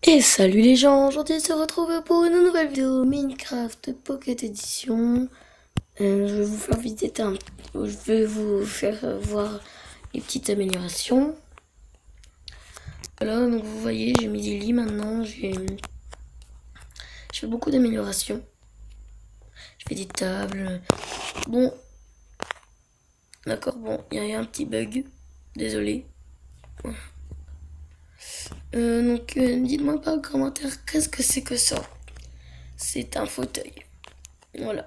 Et salut les gens, aujourd'hui on se retrouve pour une nouvelle vidéo Minecraft Pocket Edition. Je vais vous faire visiter je vais vous faire voir les petites améliorations. Voilà, donc vous voyez, j'ai mis des lits maintenant, j'ai fait beaucoup d'améliorations. Je fais des tables. Bon, d'accord, bon, il y a eu un petit bug, désolé. Dites-moi pas en commentaire qu'est-ce que c'est que ça. C'est un fauteuil. Voilà.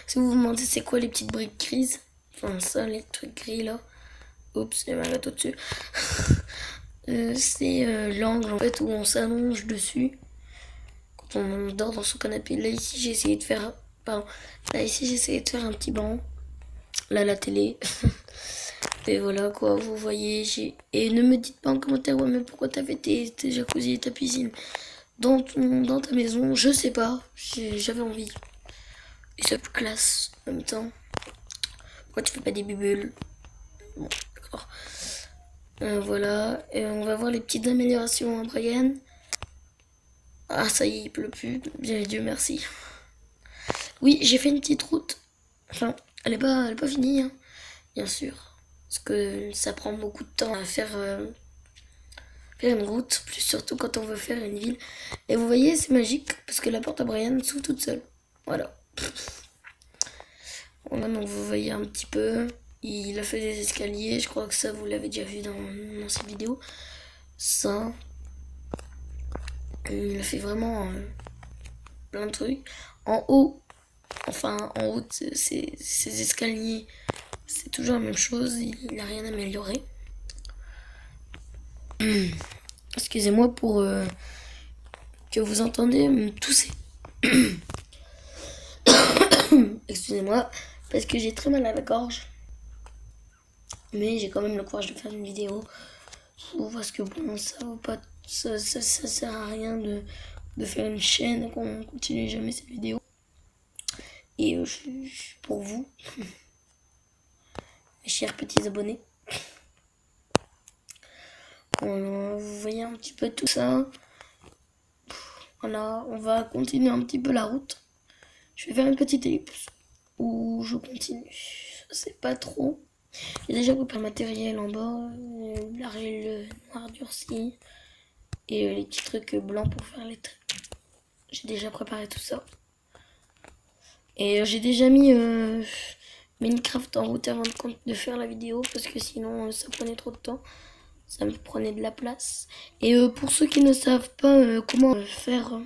Si vous vous demandez c'est quoi les petites briques grises, enfin ça, les trucs gris là. Oups, il y a un gâteau dessus. C'est l'angle en fait où on s'allonge dessus quand on dort dans son canapé. Là ici j'ai essayé de faire, pardon, là ici j'ai essayé de faire un petit banc. Là la télé. Et voilà quoi, vous voyez. Et ne me dites pas en commentaire ouais mais pourquoi t'as fait tes jacuzzi et ta piscine dans ta maison. Je sais pas, j'avais envie. Et c'est plus classe en même temps. Pourquoi tu fais pas des bulles? Bon, d'accord. Voilà. Et on va voir les petites améliorations à Brian. Ah, ça y est, il pleut plus. Bien, Dieu merci. Oui, j'ai fait une petite route. Enfin, elle est pas finie, hein, bien sûr. Parce que ça prend beaucoup de temps à faire une route. Plus surtout quand on veut faire une ville. Et vous voyez, c'est magique. Parce que la porte à Brian s'ouvre toute seule. Voilà. Voilà, donc vous voyez un petit peu. Il a fait des escaliers, je crois que ça vous l'avez déjà vu dans ses vidéos. Ça, il a fait vraiment plein de trucs. En haut, en haut de ces escaliers, c'est toujours la même chose, il n'a rien amélioré. Excusez-moi pour que vous entendez me tousser. Excusez-moi, parce que j'ai très mal à la gorge. Mais j'ai quand même le courage de faire une vidéo. Parce que bon, ça vaut pas, ça sert à rien de faire une chaîne et qu'on continue jamais cette vidéo. Et je suis pour vous, mes chers petits abonnés. Vous voyez un petit peu tout ça. Voilà, on va continuer un petit peu la route. Je vais faire une petite ellipse où je continue. Je sais pas trop. J'ai déjà préparé le matériel en bas, la règle noire durcie et les petits trucs blancs pour faire les traits. J'ai déjà préparé tout ça. Et j'ai déjà mis Minecraft en route avant de faire la vidéo parce que sinon ça prenait trop de temps. Ça me prenait de la place. Et pour ceux qui ne savent pas comment faire,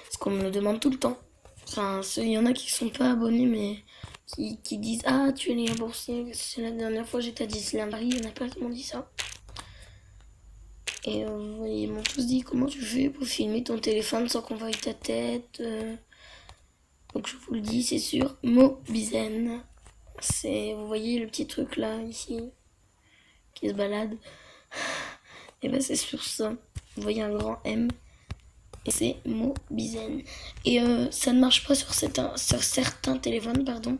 parce qu'on me le demande tout le temps. Enfin, il y en a qui sont pas abonnés mais qui disent ah tu es les boursier. C'est la dernière fois j'étais à Disneyland Paris, il y en a plein qui m'ont dit ça. Et ils m'ont tous dit comment tu fais pour filmer ton téléphone sans qu'on voie ta tête. Donc je vous le dis, c'est sur Mobizen. Vous voyez le petit truc là, ici, qui se balade. Et ben c'est sur ça. Vous voyez un grand M. Et c'est Mobizen. Et ça ne marche pas sur certains téléphones, pardon.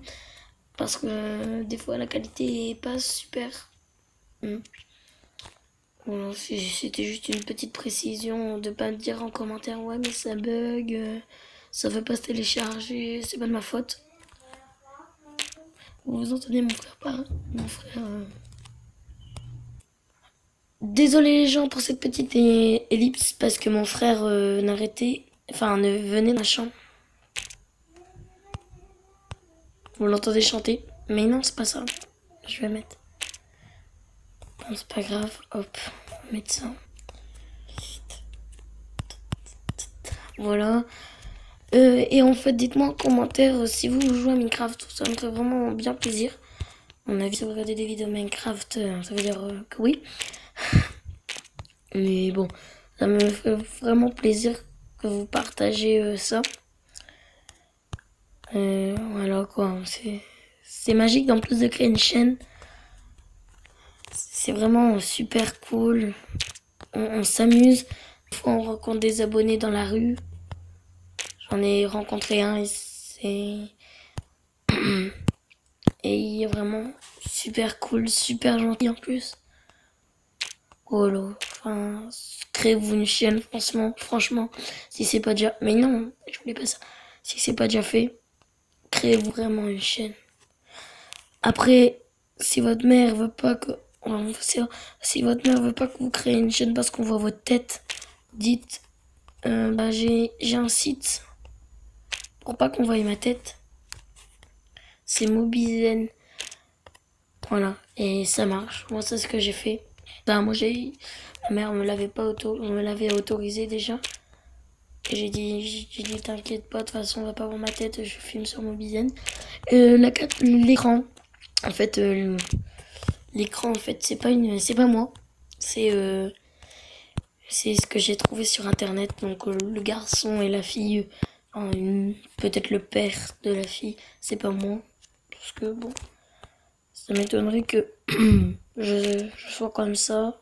Parce que des fois la qualité est pas super. Voilà, c'était juste une petite précision de pas me dire en commentaire ouais mais ça bug, ça veut pas se télécharger, c'est pas de ma faute. Vous entendez mon frère pas? Mon frère. Désolé les gens pour cette petite ellipse parce que mon frère n'arrêtait, enfin ne venait de la chambre. Vous l'entendez chanter, mais non c'est pas ça. Je vais mettre. Bon c'est pas grave, hop, on va mettre ça. Voilà. Et en fait, dites-moi en commentaire si vous jouez à Minecraft, ça me ferait vraiment bien plaisir. À mon avis, si vous regardez des vidéos Minecraft, ça veut dire que oui. Mais bon, ça me fait vraiment plaisir que vous partagez ça. Voilà quoi, c'est magique en plus de créer une chaîne. C'est vraiment super cool. On s'amuse. Des fois, on rencontre des abonnés dans la rue. J'en ai rencontré un et il est vraiment super cool, super gentil en plus. Oh là, enfin, créez-vous une chaîne, franchement, si c'est pas déjà, mais non, je voulais pas ça. Si c'est pas déjà fait, créez-vous vraiment une chaîne. Après, si votre mère veut pas que, si votre mère veut pas que vous créez une chaîne parce qu'on voit votre tête, dites, bah j'ai un site pour pas qu'on voie ma tête. C'est Mobizen. Voilà, et ça marche. Moi, c'est ce que j'ai fait. Bah, moi, ma mère me l'avait autorisé déjà. Et j'ai dit, t'inquiète pas, de toute façon, on va pas voir ma tête, je filme sur Mobizen. L'écran, en fait, l'écran, en fait, c'est pas moi. C'est ce que j'ai trouvé sur internet. Donc, le garçon et la fille, peut-être le père de la fille, c'est pas moi. Parce que, bon, ça m'étonnerait que je sois comme ça.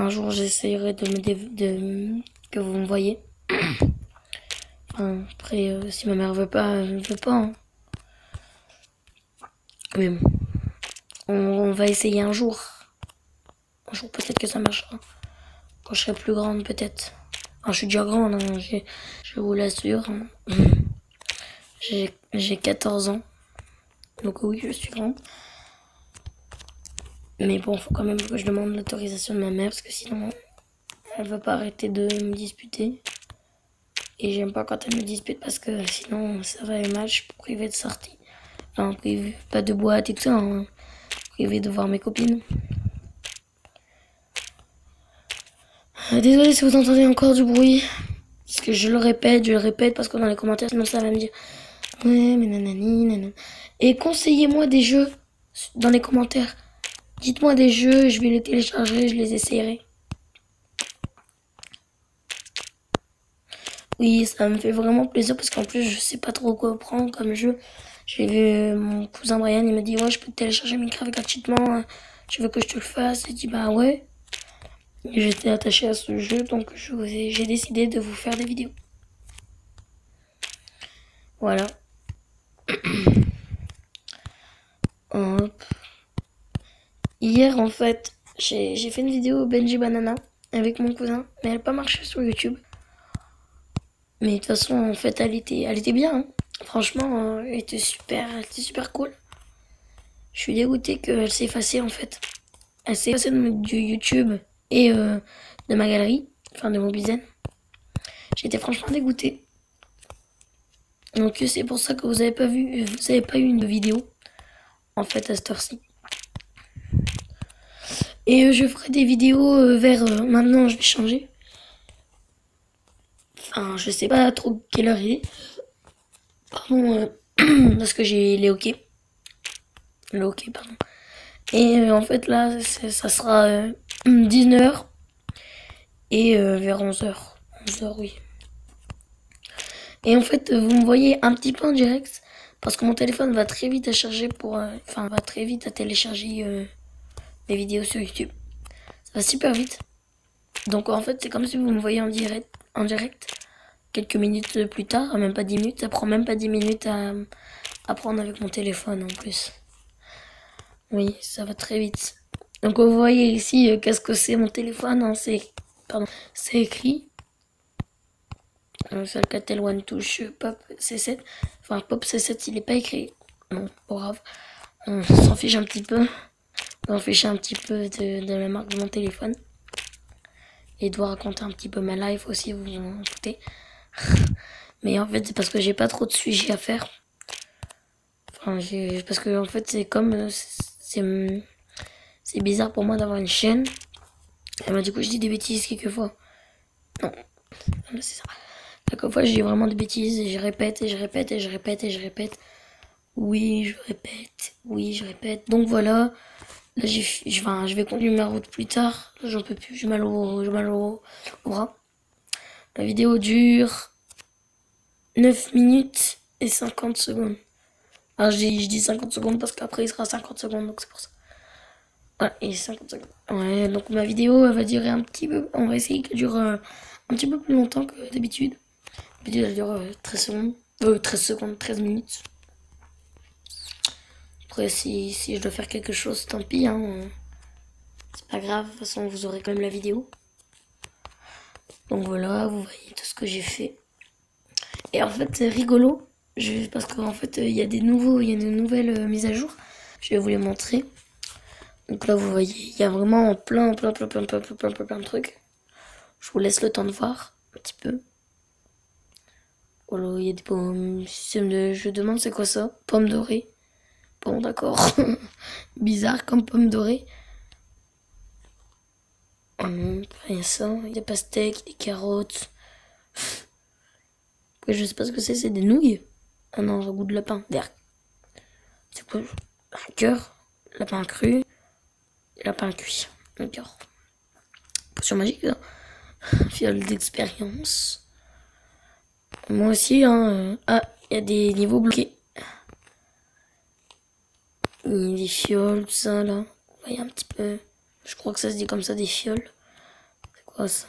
Un jour, j'essayerai que vous me voyez. Enfin, après, si ma mère veut pas, elle veut pas. Hein. Mais bon, on va essayer un jour. Un jour, peut-être que ça marchera. Quand je serai plus grande, peut-être. Enfin, je suis déjà grande, hein, je vous l'assure. J'ai 14 ans. Donc oui, je suis grande. Mais bon, faut quand même que je demande l'autorisation de ma mère, parce que sinon, elle va pas arrêter de me disputer. Et j'aime pas quand elle me dispute, parce que sinon, ça va aller mal, je suis privée de sortie. Enfin, privée, pas de boîte et tout ça, hein. Privée de voir mes copines. Désolée si vous entendez encore du bruit. Parce que je le répète, parce que dans les commentaires, sinon ça va me dire ouais, mais nanani, nanana. Et conseillez-moi des jeux dans les commentaires. Dites-moi des jeux, je vais les télécharger, je les essayerai. Oui, ça me fait vraiment plaisir parce qu'en plus, je sais pas trop quoi prendre comme jeu. J'ai vu mon cousin Brian, il m'a dit ouais, je peux télécharger Minecraft gratuitement. Tu veux que je te le fasse? J'ai dit bah ouais. J'étais attachée à ce jeu, donc j'ai décidé de vous faire des vidéos. Voilà. Hop. Hier, en fait, j'ai fait une vidéo Benji Banana avec mon cousin, mais elle n'a pas marché sur YouTube. Mais de toute façon, en fait, elle était bien. Hein. Franchement, elle était super cool. Je suis dégoûtée qu'elle s'est effacée, en fait. Elle s'est effacée du YouTube et de ma galerie, enfin de mon Mobizen. J'étais franchement dégoûtée. Donc c'est pour ça que vous avez pas eu une vidéo, en fait, à cette heure-ci. Et je ferai des vidéos vers... maintenant, je vais changer. Enfin, je sais pas trop quelle heure il est. Pardon, parce que j'ai les hockey. Le hockey, pardon. Et en fait, là, ça sera 19h. Et vers 11h. 11h, oui. Et en fait, vous me voyez un petit peu en direct. Parce que mon téléphone va très vite à charger enfin, va très vite à télécharger mes vidéos sur YouTube. Ça va super vite. Donc en fait, c'est comme si vous me voyez en direct. Quelques minutes plus tard, même pas 10 minutes. Ça prend même pas 10 minutes à prendre avec mon téléphone en plus. Oui, ça va très vite. Donc vous voyez ici, qu'est-ce que c'est mon téléphone, hein, c'est écrit. Alcatel One Touch Pop C7. Enfin, Pop C7, il est pas écrit. Non, pas grave. On s'en fiche un petit peu. On s'en fiche un petit peu de la marque de mon téléphone. Et de vous raconter un petit peu ma life aussi, vous en foutez. Mais en fait, c'est parce que j'ai pas trop de sujets à faire. Enfin, parce que en fait, c'est comme... C'est bizarre pour moi d'avoir une chaîne. Et bah, du coup, je dis des bêtises quelquefois. Non, c'est ça. Quelquefois, je dis vraiment des bêtises et je répète et je répète et je répète et je répète. Oui, je répète. Oui, je répète. Donc voilà. Là, je vais continuer ma route plus tard. Là, j'en peux plus. J'ai mal au bras. La vidéo dure 9 minutes et 50 secondes. Alors, je dis 50 secondes parce qu'après, il sera 50 secondes. Donc, c'est pour ça. Voilà, et 50 secondes. Ouais, donc ma vidéo, elle va durer un petit peu. On va essayer qu'elle dure un petit peu plus longtemps que d'habitude. D'habitude, elle dure 13 secondes. 13 secondes, 13 minutes. Après, si je dois faire quelque chose, tant pis. Hein. C'est pas grave, de toute façon vous aurez quand même la vidéo. Donc voilà, vous voyez tout ce que j'ai fait. Et en fait c'est rigolo, parce qu'en fait il y a des nouvelles mises à jour. Je vais vous les montrer. Donc là vous voyez, il y a vraiment plein de trucs. Je vous laisse le temps de voir un petit peu. Voilà, il y a des pommes. Je demande c'est quoi ça? Pommes dorées. Bon d'accord. Bizarre comme pommes dorées. Après il y a ça, il y a pastèques, des carottes. Après je sais pas ce que c'est des nouilles. Ah non, ça goûte de lapin. Vert. C'est quoi? Un cœur, lapin cru, et lapin cuit. D'accord. Potion magique, là. Fiole d'expérience. Moi aussi, hein. Ah, il y a des niveaux bloqués. Il y a des fioles, tout ça, là. Vous voyez un petit peu. Je crois que ça se dit comme ça, des fioles. C'est quoi ça?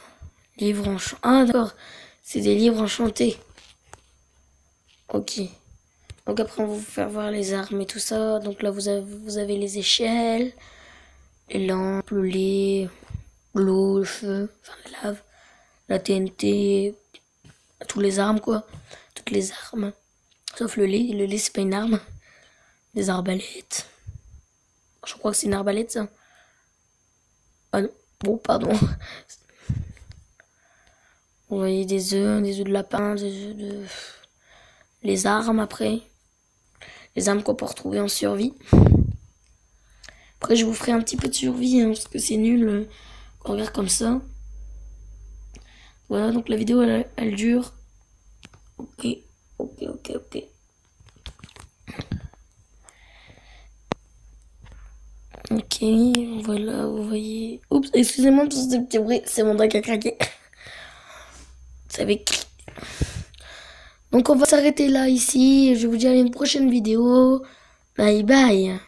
Livres enchantés. Ah, d'accord. C'est des livres enchantés. Ok. Donc après, on va vous faire voir les armes et tout ça. Donc là, vous avez les échelles, les lampes, le lait, l'eau, le feu, enfin la lave, la TNT, toutes les armes quoi. Toutes les armes. Sauf le lait. Le lait, c'est pas une arme. Des arbalètes. Je crois que c'est une arbalète, ça. Ah non. Bon, pardon. Vous voyez des œufs de lapin, des œufs de... Les armes après. Les armes qu'on peut retrouver en survie. Après, je vous ferai un petit peu de survie, hein, parce que c'est nul qu'on regarde comme ça. Voilà, donc la vidéo, elle dure. Ok. Ok, voilà, vous voyez. Oups, excusez-moi pour ce petit bruit, c'est mon doigt qui a craqué. Ça avait... Donc on va s'arrêter là ici. Je vous dis à une prochaine vidéo. Bye bye.